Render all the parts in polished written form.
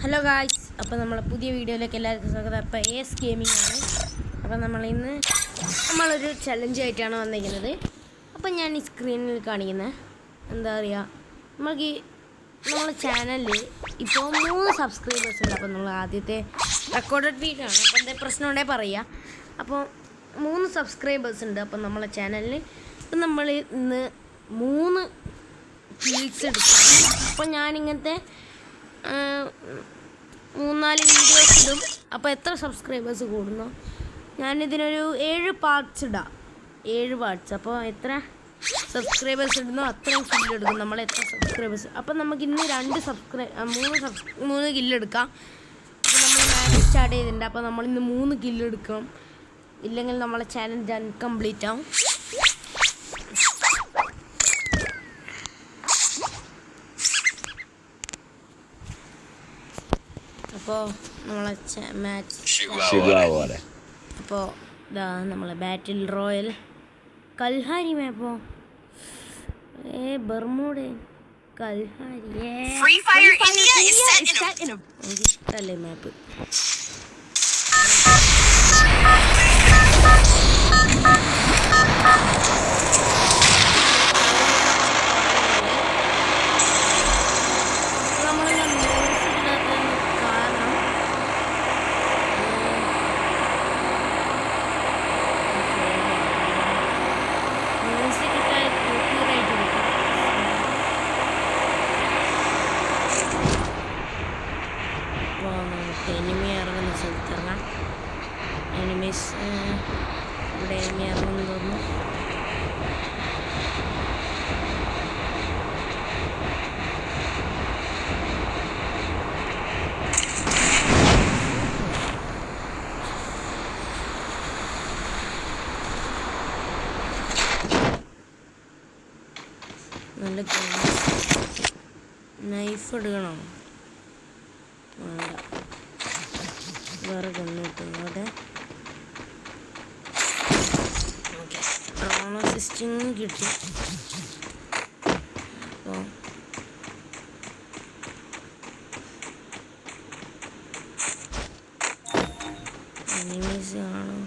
Hello guys, അപ്പോൾ നമ്മളെ പുതിയ വീഡിയോയിലേക്ക് എല്ലാവർക്കും സ്വാഗതം. അപ്പോൾ എസ് ഗെയിമിംഗ് ആണ്. അപ്പോൾ നമ്മളിന്ന് നമ്മളൊരു ചലഞ്ച് ആയിട്ടാണ് വന്നിരിക്കുന്നത്. അപ്പോൾ ഞാൻ ഈ സ്ക്രീനിൽ കാണിക്കുന്നത് എന്താ പറയുക, നമ്മളെ ചാനലിൽ ഇപ്പോൾ 3 സബ്സ്ക്രൈബേഴ്സ് ഉണ്ട്. അപ്പോൾ നമ്മൾ ആദ്യത്തെ റെക്കോർഡഡ് വീഡിയോ ആണ്. അപ്പോൾ എന്താ പ്രശ്നം ഉണ്ടെങ്കിൽ പറയുക. അപ്പോൾ 3 സബ്സ്ക്രൈബേഴ്സ് ഉണ്ട് അപ്പോൾ നമ്മളെ ചാനലിൽ. അപ്പം നമ്മൾ ഇന്ന് 3 ക്ലിക്സ് എടുക്കും. അപ്പോൾ ഞാനിങ്ങനത്തെ 3-4 വീഡിയോസ് ഇടും. അപ്പോൾ എത്ര സബ്സ്ക്രൈബേഴ്സ് കൂടുന്നു, ഞാനിതിനൊരു 7 പാർട്സ് ഇടാം. 7 പാർട്സ്. അപ്പോൾ എത്ര സബ്സ്ക്രൈബേഴ്സ് ഇടുന്നോ അത്രയും കില്ലെടുക്കും നമ്മൾ. എത്ര സബ്സ്ക്രൈബേഴ്സ്, അപ്പം നമുക്ക് ഇന്ന് 3 കില്ലെടുക്കാം. അപ്പോൾ നമ്മൾ മാച്ച് സ്റ്റാർട്ട് ചെയ്തിട്ടുണ്ട്. അപ്പോൾ നമ്മളിന്ന് 3 കില്ലെടുക്കണം, ഇല്ലെങ്കിൽ നമ്മളെ ചാലഞ്ച് അൺകംപ്ലീറ്റ് ആവും. അപ്പോൾ നമ്മളെ മാച്ച് അപ്പോൾ ഇതാ നമ്മളെ ബാറ്റിൽ റോയൽ കൽഹാരി മാപ്പോ ബർമൂഡ് കൽഹാരി എനിക്കിഷ്ടല്ലേ മാപ്പ്. എനിമി ഇറങ്ങുന്ന സ്ഥലത്തിറങ്ങാം. എനിമീസ് ഇവിടെ എനിമി ഇറങ്ങുന്നു തോന്നുന്നു. നല്ല നൈഫ് എടുക്കണം. വേറെ കണ്ണിട്ടു അവിടെ ഡ്രോൺ അസിസ്റ്റിങ് കിട്ടി. അപ്പോൾ എനിമീസ് കാണും.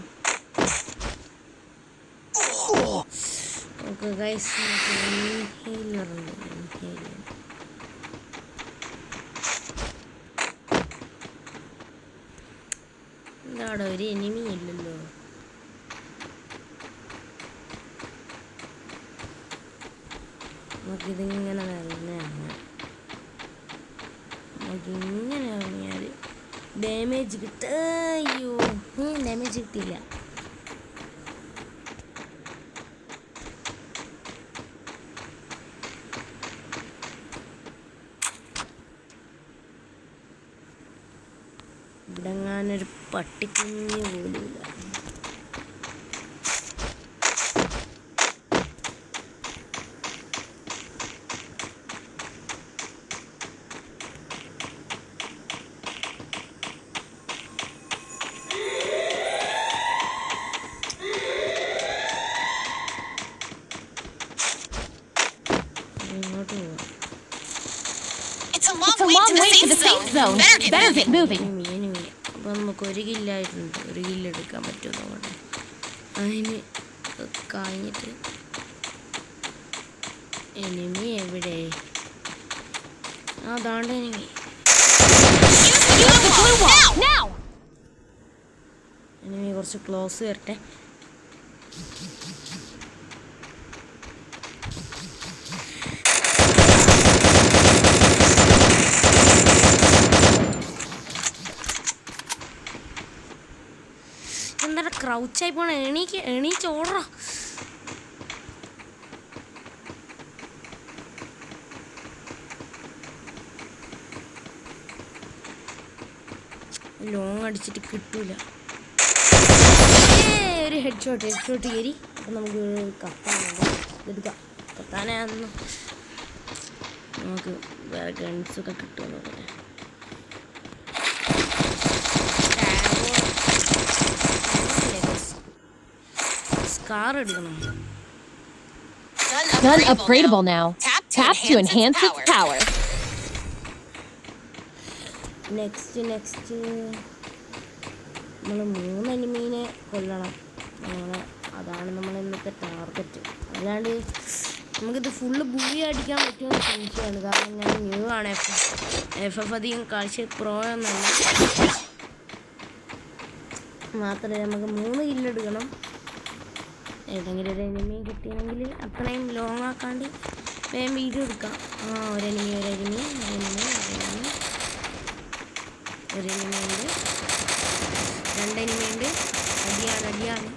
ഓക്കെ ഗൈസ്, ഇൻഹേലറുണ്ട്. അവിടെ ഒരു എനിമി ഇല്ലല്ലോ. നമുക്കിതിങ്ങനെ നമുക്കിങ്ങനെ ഇറങ്ങിയാൽ ഡാമേജ് കിട്ടും. അയ്യോ, ഡാമേജ് കിട്ടിയില്ല. ഇവിടെങ്ങാനൊരു പട്ടിക്കുഞ്ഞ് പോലുമില്ല. ഇങ്ങോട്ട് പോവാം. It's a long way to the safe zone. Better get moving. അപ്പോൾ നമുക്ക് 1 കില്ലായിട്ടുണ്ട്. 1 കില്ല് എടുക്കാൻ പറ്റുമോ നോക്കട്ടെ. അതിന് കഴിഞ്ഞിട്ട് എനിമി എവിടെ? അതാണ്ട് എനിമി. എനിമി കുറച്ച് ക്ലോസ് വരട്ടെ. എന്താ ക്രൗച്ചായി പോണ? എണീച്ചോടാ. ലോങ് അടിച്ചിട്ട് കിട്ടൂല. ഒരു ഹെഡ് ഷോട്ട് കയറി. അപ്പം നമുക്ക് എടുക്കാം. കത്താനായിരുന്നു. നമുക്ക് വേറെ ഗൺസൊക്കെ കിട്ടുമെന്ന് നോക്കട്ടെ. സ്കാർ എടുക്കണം. Gun upgradable now. Tap to enhance its power. Next നമ്മൾ 3 എനിമീനെ കൊല്ലണം. അങ്ങനെ അതാണ് നമ്മൾ ഇന്നത്തെ ടാർഗറ്റ്. അല്ലാണ്ട് നമുക്കിത് ഫുള്ള് ബുള്ളി അടിക്കാൻ പറ്റുമെന്ന് സംശയമാണ്. കാരണം ഞാൻ ന്യൂ ആണ്. FF അധികം കളിച്ച് പ്രോ എന്നല്ല. മാത്രമല്ല നമുക്ക് 3 കില്ലെടുക്കണം. ഏതെങ്കിലും ഒരു എനിമി കിട്ടിയെങ്കിൽ അത്രയും ലോങ് ആക്കാണ്ട് വേഗം വീഡിയോ എടുക്കാം. ഒരു എനിമി ഉണ്ട്. രണ്ട് എനിമി ഉണ്ട്. അടിയാണ്.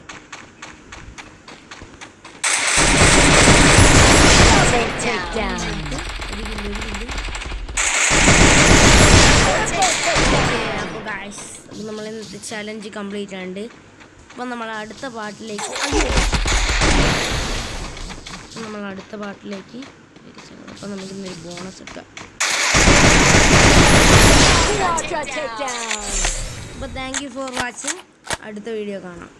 അപ്പോൾ ഗായ്സ്, അപ്പോൾ നമ്മൾ ഇന്നത്തെ ചലഞ്ച് കംപ്ലീറ്റ് ആണ്ട്. അപ്പം നമ്മൾ അടുത്ത പാട്ടിലേക്ക് അപ്പം നമുക്ക് ഇന്നൊരു ബോണസ് എടുക്കാം. അപ്പോൾ താങ്ക് യു ഫോർ വാച്ചിങ്. അടുത്ത വീഡിയോ കാണാം.